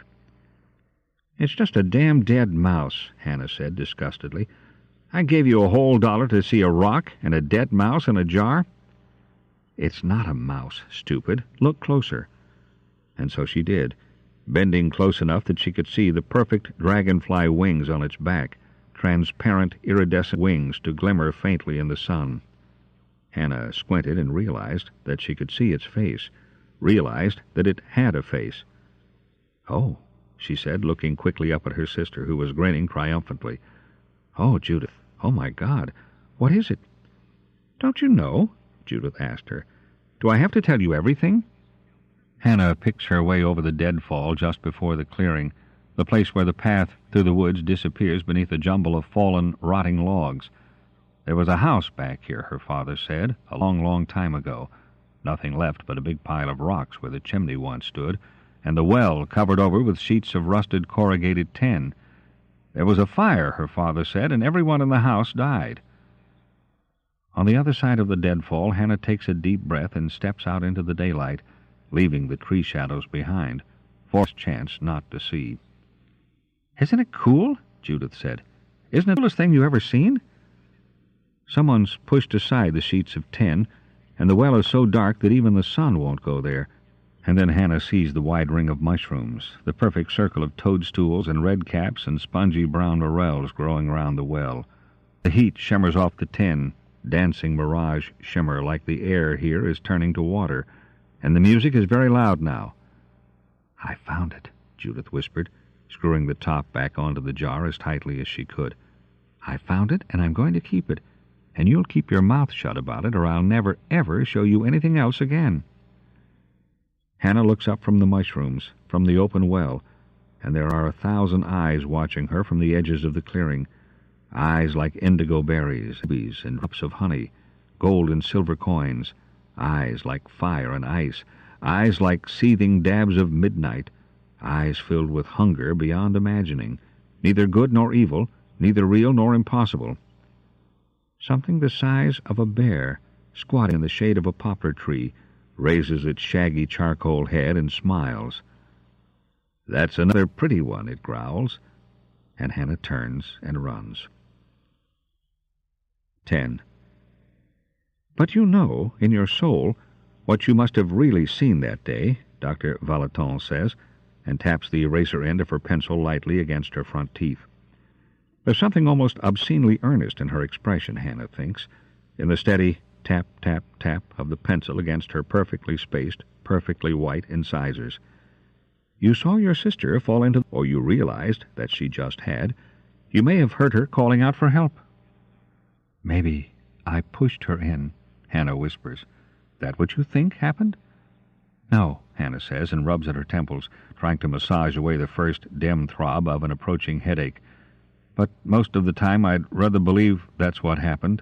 Speaker 1: "It's just a damn dead mouse," Hannah said disgustedly. "I gave you a whole $1 to see a rock and a dead mouse in a jar." "It's not a mouse, stupid. Look closer." And so she did, bending close enough that she could see the perfect dragonfly wings on its back, transparent, iridescent wings to glimmer faintly in the sun. Hannah squinted and realized that she could see its face, realized that it had a face. "Oh," she said, looking quickly up at her sister, who was grinning triumphantly. "Oh, Judith, oh my God, what is it?" "Don't you know?" Judith asked her. "Do I have to tell you everything?" Hannah picks her way over the deadfall just before the clearing, the place where the path through the woods disappears beneath a jumble of fallen, rotting logs. There was a house back here, her father said, a long, long time ago. Nothing left but a big pile of rocks where the chimney once stood, and the well covered over with sheets of rusted corrugated tin. There was a fire, her father said, and everyone in the house died. On the other side of the deadfall, Hannah takes a deep breath and steps out into the daylight, leaving the tree shadows behind, for chance not to see. "Isn't it cool?" Judith said. "Isn't it the coolest thing you've ever seen?" Someone's pushed aside the sheets of tin, and the well is so dark that even the sun won't go there. And then Hannah sees the wide ring of mushrooms, the perfect circle of toadstools and red caps and spongy brown morels growing round the well. The heat shimmers off the tin, dancing mirage shimmer like the air here is turning to water, and the music is very loud now. "I found it," Judith whispered, screwing the top back onto the jar as tightly as she could. "I found it, and I'm going to keep it, and you'll keep your mouth shut about it, or I'll never, ever show you anything else again." Hannah looks up from the mushrooms, from the open well, and there are 1,000 eyes watching her from the edges of the clearing, eyes like indigo berries, bees and drops of honey, gold and silver coins, eyes like fire and ice, eyes like seething dabs of midnight, eyes filled with hunger beyond imagining, neither good nor evil, neither real nor impossible. Something the size of a bear, squatting in the shade of a poplar tree, raises its shaggy charcoal head and smiles. "That's another pretty one," it growls, and Hannah turns and runs. 10. "But you know, in your soul, what you must have really seen that day," Dr. Valeton says, and taps the eraser end of her pencil lightly against her front teeth. There's something almost obscenely earnest in her expression, Hannah thinks, in the steady tap, tap, tap of the pencil against her perfectly spaced, perfectly white incisors. "You saw your sister fall into, or you realized that she just had. You may have heard her calling out for help." "Maybe I pushed her in," Hannah whispers. "That what you think happened?" "No," Hannah says, and rubs at her temples, trying to massage away the first dim throb of an approaching headache. "But most of the time I'd rather believe that's what happened."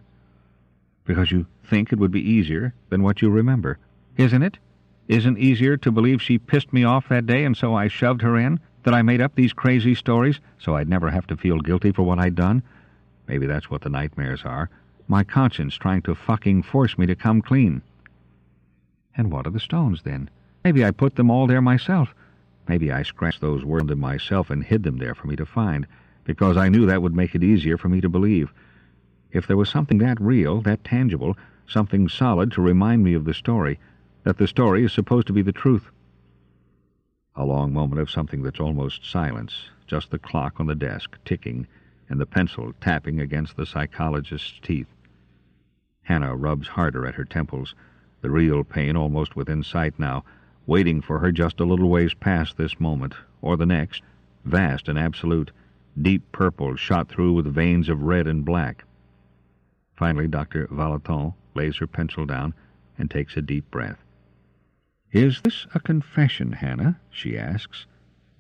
Speaker 1: "Because you think it would be easier than what you remember. Isn't it? Isn't easier to believe she pissed me off that day and so I shoved her in, that I made up these crazy stories so I'd never have to feel guilty for what I'd done? Maybe that's what the nightmares are. My conscience trying to fucking force me to come clean." "And what are the stones, then? Maybe I put them all there myself. Maybe I scratched those words in myself and hid them there for me to find, because I knew that would make it easier for me to believe. If there was something that real, that tangible, something solid to remind me of the story, that the story is supposed to be the truth." A long moment of something that's almost silence, just the clock on the desk ticking, and the pencil tapping against the psychologist's teeth. Hannah rubs harder at her temples, the real pain almost within sight now, waiting for her just a little ways past this moment, or the next, vast and absolute, deep purple shot through with veins of red and black. Finally, Dr. Valeton lays her pencil down and takes a deep breath. "Is this a confession, Hannah?" she asks.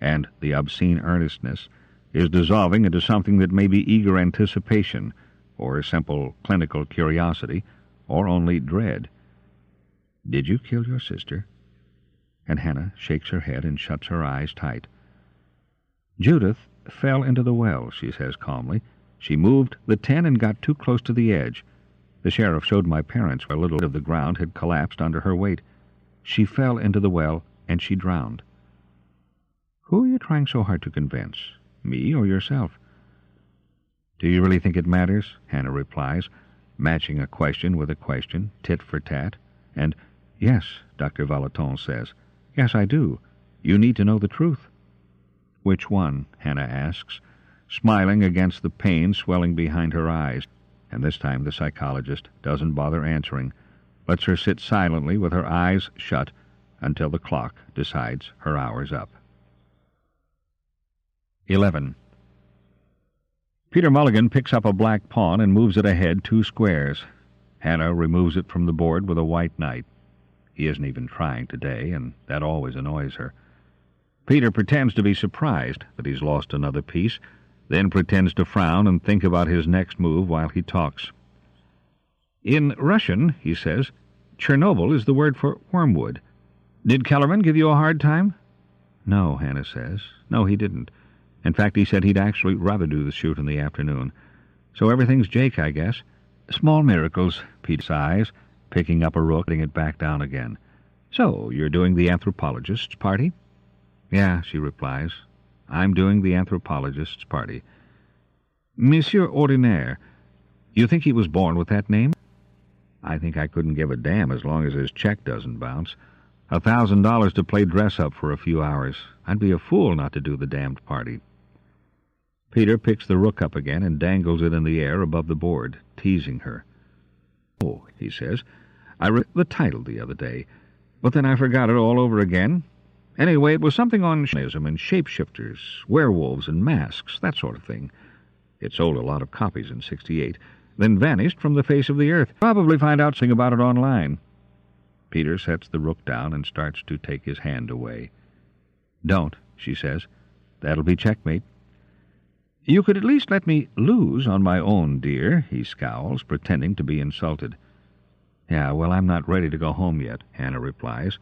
Speaker 1: and the obscene earnestness is dissolving into something that may be eager anticipation, or simple clinical curiosity, or only dread. "Did you kill your sister?" And Hannah shakes her head and shuts her eyes tight. "Judith fell into the well," she says calmly. "She moved the tin and got too close to the edge. The sheriff showed my parents where a little of the ground had collapsed under her weight. She fell into the well, and she drowned." "Who are you trying so hard to convince, me or yourself?" "Do you really think it matters?" Hannah replies, matching a question with a question, tit for tat. And, "Yes," Dr. Valeton says. "Yes, I do. You need to know the truth." "Which one?" Hannah asks, smiling against the pain swelling behind her eyes. And this time the psychologist doesn't bother answering, lets her sit silently with her eyes shut until the clock decides her hour's up. 11. Peter Mulligan picks up a black pawn and moves it ahead 2 squares. Hannah removes it from the board with a white knight. He isn't even trying today, and that always annoys her. Peter pretends to be surprised that he's lost another piece, then pretends to frown and think about his next move while he talks. "In Russian," he says, "Chernobyl is the word for wormwood. Did Kellerman give you a hard time?" "No," Hannah says. "No, he didn't. In fact, he said he'd actually rather do the shoot in the afternoon. So everything's Jake, I guess." "Small miracles," Pete sighs, picking up a rook, putting it back down again. "So, you're doing the anthropologist's party?" "Yeah," she replies. "I'm doing the anthropologist's party." "Monsieur Ordinaire, you think he was born with that name?" "I think I couldn't give a damn as long as his check doesn't bounce. $1,000 to play dress-up for a few hours. I'd be a fool not to do the damned party." Peter picks the rook up again and dangles it in the air above the board, teasing her. "Oh," he says, "I read the title the other day, but then I forgot it all over again. Anyway, it was something on shamanism and shapeshifters, werewolves and masks, that sort of thing. It sold a lot of copies in '68, then vanished from the face of the earth. Probably find out something about it online." Peter sets the rook down and starts to take his hand away. "Don't," she says. "That'll be checkmate." "You could at least let me lose on my own, dear," he scowls, pretending to be insulted. "Yeah, well, I'm not ready to go home yet," Hannah replies,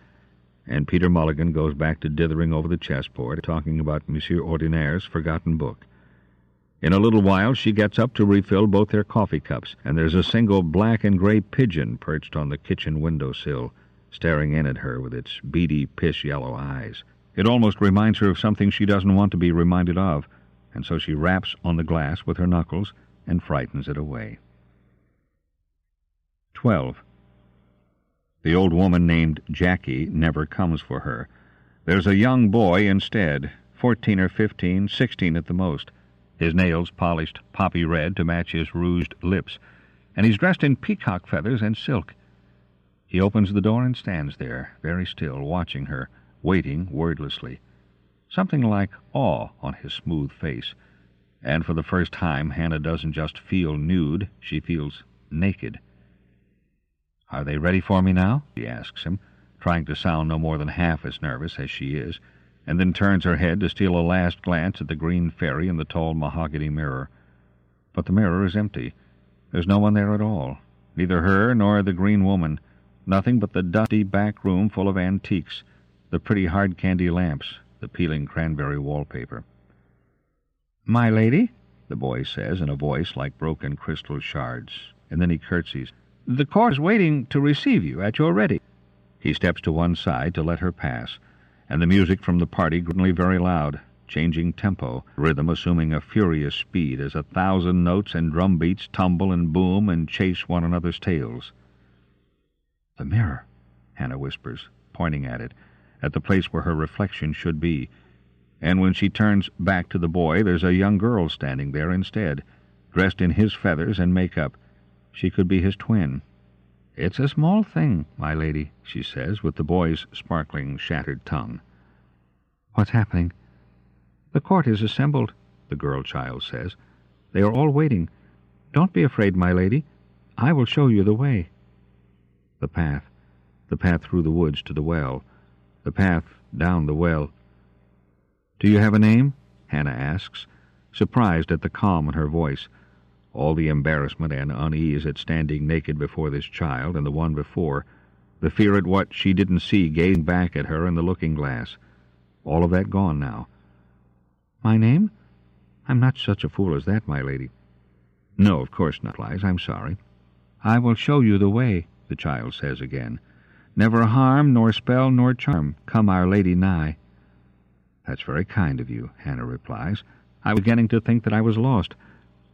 Speaker 1: and Peter Mulligan goes back to dithering over the chessboard, talking about Monsieur Ordinaire's forgotten book. In a little while she gets up to refill both their coffee cups, and there's a single black and gray pigeon perched on the kitchen windowsill, staring in at her with its beady, piss-yellow eyes. It almost reminds her of something she doesn't want to be reminded of, and so she raps on the glass with her knuckles and frightens it away. 12. The old woman named Jackie never comes for her. There's a young boy instead, 14 or 15, 16 at the most. His nails polished poppy red to match his rouged lips, and he's dressed in peacock feathers and silk. He opens the door and stands there, very still, watching her, waiting wordlessly. Something like awe on his smooth face, and for the first time Hannah doesn't just feel nude, she feels naked. "Are they ready for me now?" she asks him, trying to sound no more than half as nervous as she is, and then turns her head to steal a last glance at the green fairy in the tall mahogany mirror. But the mirror is empty. There's no one there at all, neither her nor the green woman, nothing but the dusty back room full of antiques, the pretty hard candy lamps, the peeling cranberry wallpaper. "My lady?" the boy says in a voice like broken crystal shards, and then he curtsies. "The court is waiting to receive you at your ready." He steps to one side to let her pass, and the music from the party grew very loud, changing tempo, rhythm assuming a furious speed as 1,000 notes and drum beats tumble and boom and chase one another's tails. "The mirror," Hannah whispers, pointing at it, at the place where her reflection should be, and when she turns back to the boy, there's a young girl standing there instead, dressed in his feathers and makeup. She could be his twin. "It's a small thing, my lady," she says, with the boy's sparkling, shattered tongue. "What's happening?" "The court is assembled," the girl-child says. "They are all waiting. Don't be afraid, my lady. I will show you the way." The path through the woods to the well, the path down the well. "Do you have a name?" Hannah asks, surprised at the calm in her voice. All the embarrassment and unease at standing naked before this child and the one before, the fear at what she didn't see gazing back at her in the looking-glass. All of that gone now. "My name? I'm not such a fool as that, my lady." "No, of course not, Lies. I'm sorry." "I will show you the way," the child says again. "Never harm, nor spell, nor charm, come Our Lady nigh." "That's very kind of you," Hannah replies. "I was beginning to think that I was lost.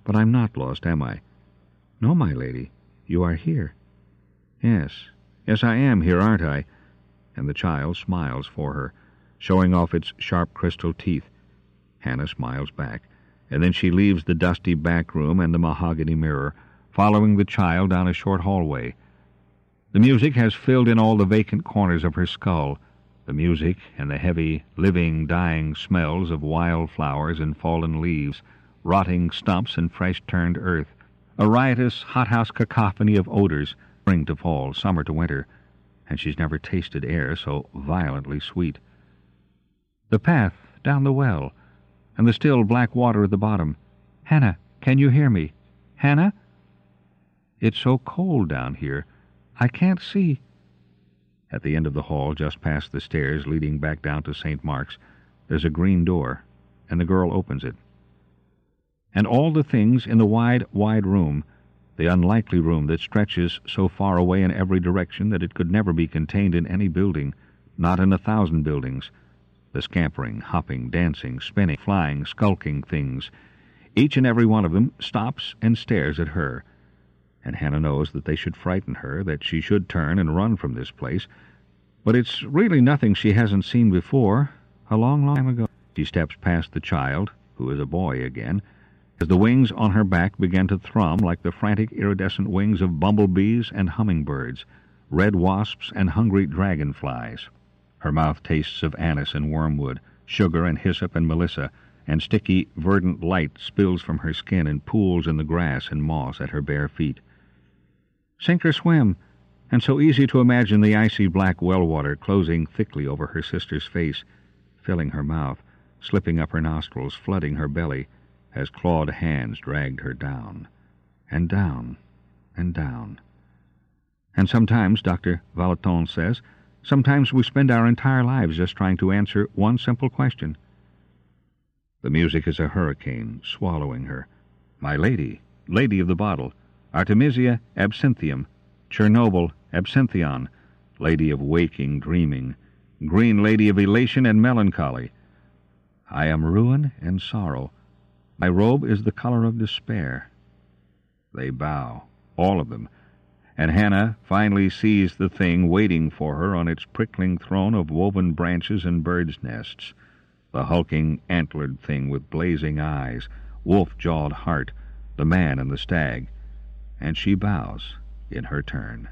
Speaker 1: But I'm not lost, am I?" "No, my lady. You are here." Yes, I am here, aren't I?" And the child smiles for her, showing off its sharp crystal teeth. Hannah smiles back, and then she leaves the dusty back room and the mahogany mirror, following the child down a short hallway. The music has filled in all the vacant corners of her skull, the music and the heavy, living, dying smells of wild flowers and fallen leaves, rotting stumps and fresh-turned earth, a riotous hothouse cacophony of odors, spring to fall, summer to winter, and she's never tasted air so violently sweet. The path down the well, and the still black water at the bottom. "Hannah, can you hear me? Hannah? It's so cold down here. I can't see." At the end of the hall, just past the stairs leading back down to St. Mark's, there's a green door, and the girl opens it. And all the things in the wide, wide room, the unlikely room that stretches so far away in every direction that it could never be contained in any building, not in 1,000 buildings, the scampering, hopping, dancing, spinning, flying, skulking things, each and every one of them stops and stares at her. And Hannah knows that they should frighten her, that she should turn and run from this place. But it's really nothing she hasn't seen before, a long, long time ago. She steps past the child, who is a boy again, as the wings on her back begin to thrum like the frantic iridescent wings of bumblebees and hummingbirds, red wasps and hungry dragonflies. Her mouth tastes of anise and wormwood, sugar and hyssop and melissa, and sticky, verdant light spills from her skin and pools in the grass and moss at her bare feet. Sink or swim, and so easy to imagine the icy black well water closing thickly over her sister's face, filling her mouth, slipping up her nostrils, flooding her belly, as clawed hands dragged her down, and down, and down. And sometimes, Dr. Valeton says, sometimes we spend our entire lives just trying to answer one simple question. The music is a hurricane, swallowing her. My lady, lady of the bottle, Artemisia absinthium, Chernobyl absinthion, lady of waking dreaming, green lady of elation and melancholy. I am ruin and sorrow. My robe is the color of despair. They bow, all of them, and Hannah finally sees the thing waiting for her on its prickling throne of woven branches and birds' nests, the hulking, antlered thing with blazing eyes, wolf-jawed heart, the man and the stag, and she bows in her turn.